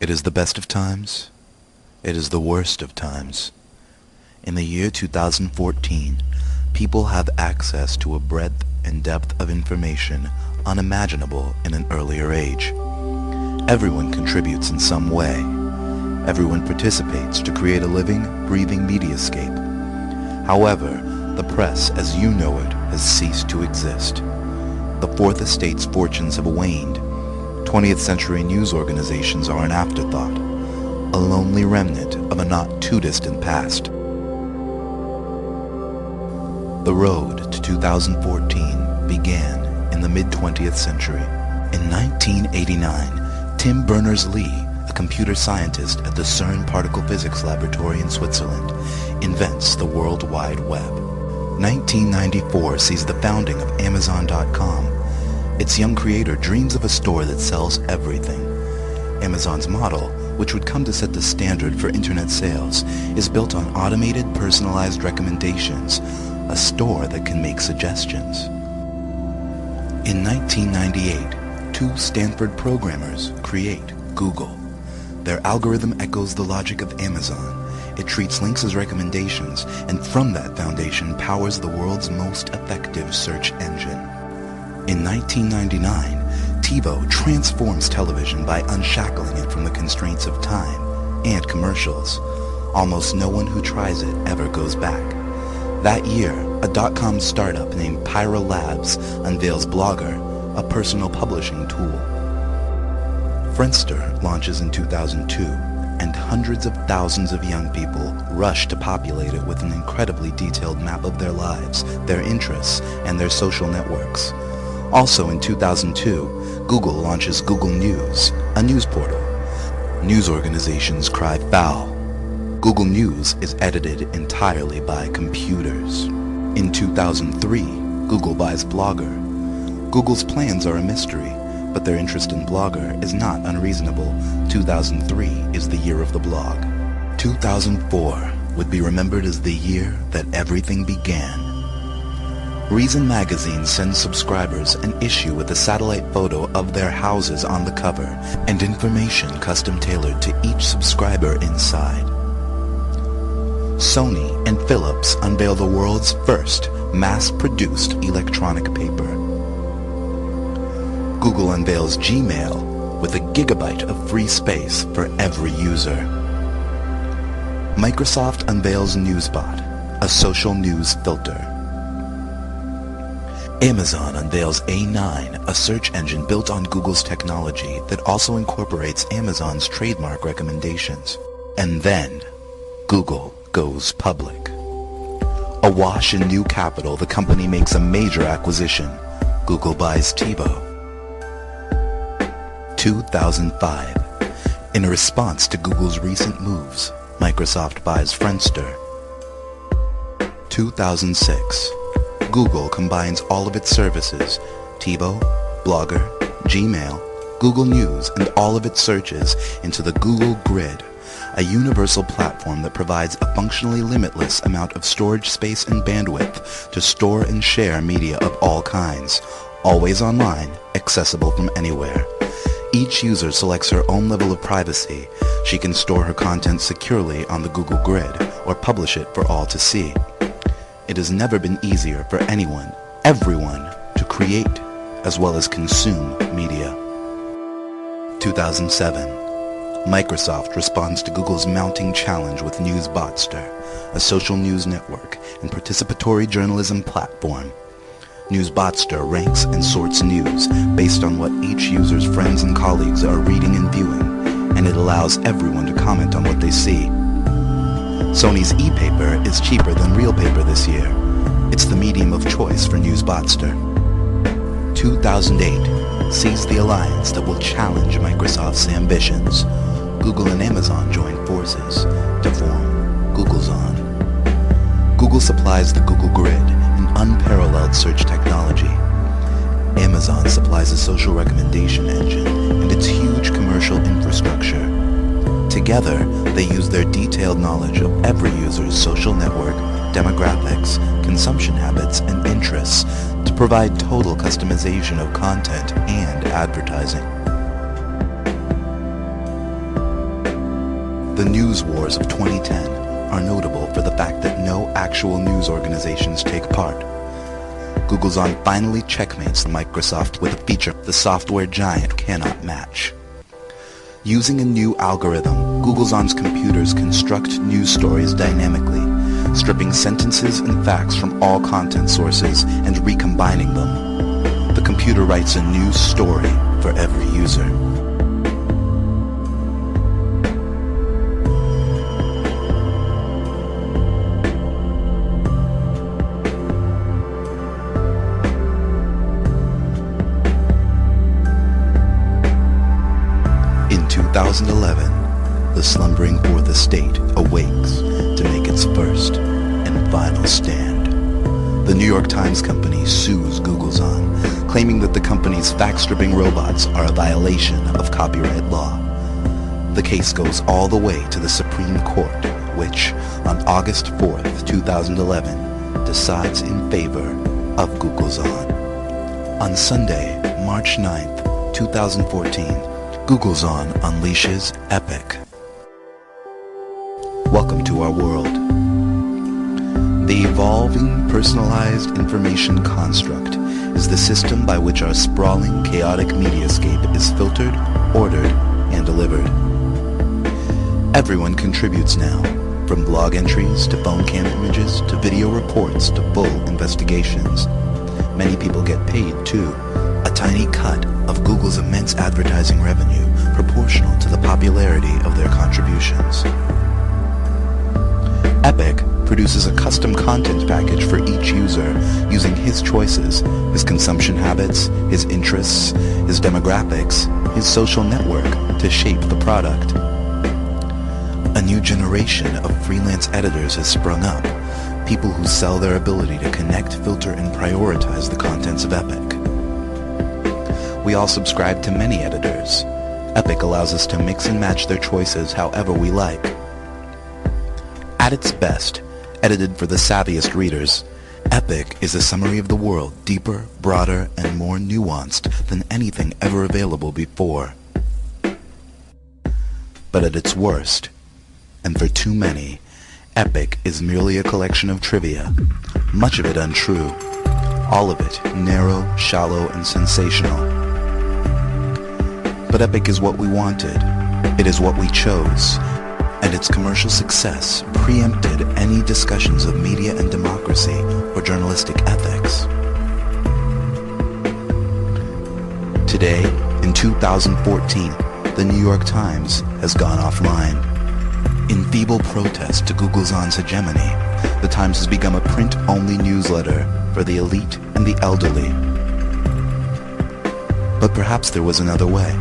It is the best of times. It is the worst of times. In the year 2014, people have access to a breadth and depth of information unimaginable in an earlier age. Everyone contributes in some way. Everyone participates to create a living, breathing mediascape. However, the press as you know it has ceased to exist. The Fourth Estate's fortunes have waned. 20th century news organizations are an afterthought, a lonely remnant of a not too distant past. The road to 2014 began in the mid-20th century. In 1989, Tim Berners-Lee, a computer scientist at the CERN Particle Physics Laboratory in Switzerland, invents the World Wide Web. 1994 sees the founding of Amazon.com. Its young creator dreams of a store that sells everything. Amazon's model, which would come to set the standard for internet sales, is built on automated, personalized recommendations, a store that can make suggestions. In 1998, two Stanford programmers create Google. Their algorithm echoes the logic of Amazon. It treats links as recommendations, and from that foundation powers the world's most effective search engine. In 1999, TiVo transforms television by unshackling it from the constraints of time and commercials. Almost no one who tries it ever goes back. That year, a dot-com startup named Pyra Labs unveils Blogger, a personal publishing tool. Friendster launches in 2002, and hundreds of thousands of young people rush to populate it with an incredibly detailed map of their lives, their interests, and their social networks. Also in 2002, Google launches Google News, a news portal. News organizations cry foul. Google News is edited entirely by computers. In 2003, Google buys Blogger. Google's plans are a mystery, but their interest in Blogger is not unreasonable. 2003 is the year of the blog. 2004 would be remembered as the year that everything began. Reason magazine sends subscribers an issue with a satellite photo of their houses on the cover and information custom tailored to each subscriber inside. Sony and Philips unveil the world's first mass-produced electronic paper. Google unveils Gmail with a gigabyte of free space for every user. Microsoft unveils NewsBot, a social news filter. Amazon unveils A9, a search engine built on Google's technology that also incorporates Amazon's trademark recommendations. And then, Google goes public. Awash in new capital, the company makes a major acquisition. Google buys TiVo. 2005. In a response to Google's recent moves, Microsoft buys Friendster. 2006. Google combines all of its services, TiVo, Blogger, Gmail, Google News, and all of its searches into the Google Grid, a universal platform that provides a functionally limitless amount of storage space and bandwidth to store and share media of all kinds, always online, accessible from anywhere. Each user selects her own level of privacy. She can store her content securely on the Google Grid or publish it for all to see. It has never been easier for anyone, everyone, to create as well as consume media. 2007. Microsoft responds to Google's mounting challenge with NewsBotster, a social news network and participatory journalism platform. NewsBotster ranks and sorts news based on what each user's friends and colleagues are reading and viewing, and it allows everyone to comment on what they see. Sony's e-paper is cheaper than real paper this year. It's the medium of choice for NewsBotster. 2008 sees the alliance that will challenge Microsoft's ambitions. Google and Amazon join forces to form Google's On. Google supplies the Google Grid, an unparalleled search technology. Amazon supplies a social recommendation engine and its huge commercial infrastructure. Together, they use their detailed knowledge of every user's social network, demographics, consumption habits, and interests to provide total customization of content and advertising. The news wars of 2010 are notable for the fact that no actual news organizations take part. Google's On finally checkmates Microsoft with a feature the software giant cannot match. Using a new algorithm, Google's On's computers construct news stories dynamically, stripping sentences and facts from all content sources and recombining them. The computer writes a news story for every user. In 2011, the slumbering Fourth Estate awakes to make its first and final stand. The New York Times Company sues Google's On, claiming that the company's fact-stripping robots are a violation of copyright law. The case goes all the way to the Supreme Court, which, on August 4th, 2011, decides in favor of Google's On. On Sunday, March 9th, 2014, Google's On unleashes Epic. Welcome to our world. The evolving, personalized information construct is the system by which our sprawling, chaotic mediascape is filtered, ordered, and delivered. Everyone contributes now, from blog entries to phone cam images to video reports to full investigations. Many people get paid, too, a tiny cut of Google's immense advertising revenue proportional to the popularity of their contributions. Epic produces a custom content package for each user using his choices, his consumption habits, his interests, his demographics, his social network to shape the product. A new generation of freelance editors has sprung up, people who sell their ability to connect, filter, and prioritize the contents of Epic. We all subscribe to many editors. Epic allows us to mix and match their choices however we like. At its best, edited for the savviest readers, Epic is a summary of the world deeper, broader, and more nuanced than anything ever available before. But at its worst, and for too many, Epic is merely a collection of trivia, much of it untrue, all of it narrow, shallow, and sensational. But Epic is what we wanted, it is what we chose, and its commercial success preempted any discussions of media and democracy or journalistic ethics. Today, in 2014, the New York Times has gone offline. In feeble protest to Google's On's hegemony, the Times has become a print-only newsletter for the elite and the elderly. But perhaps there was another way.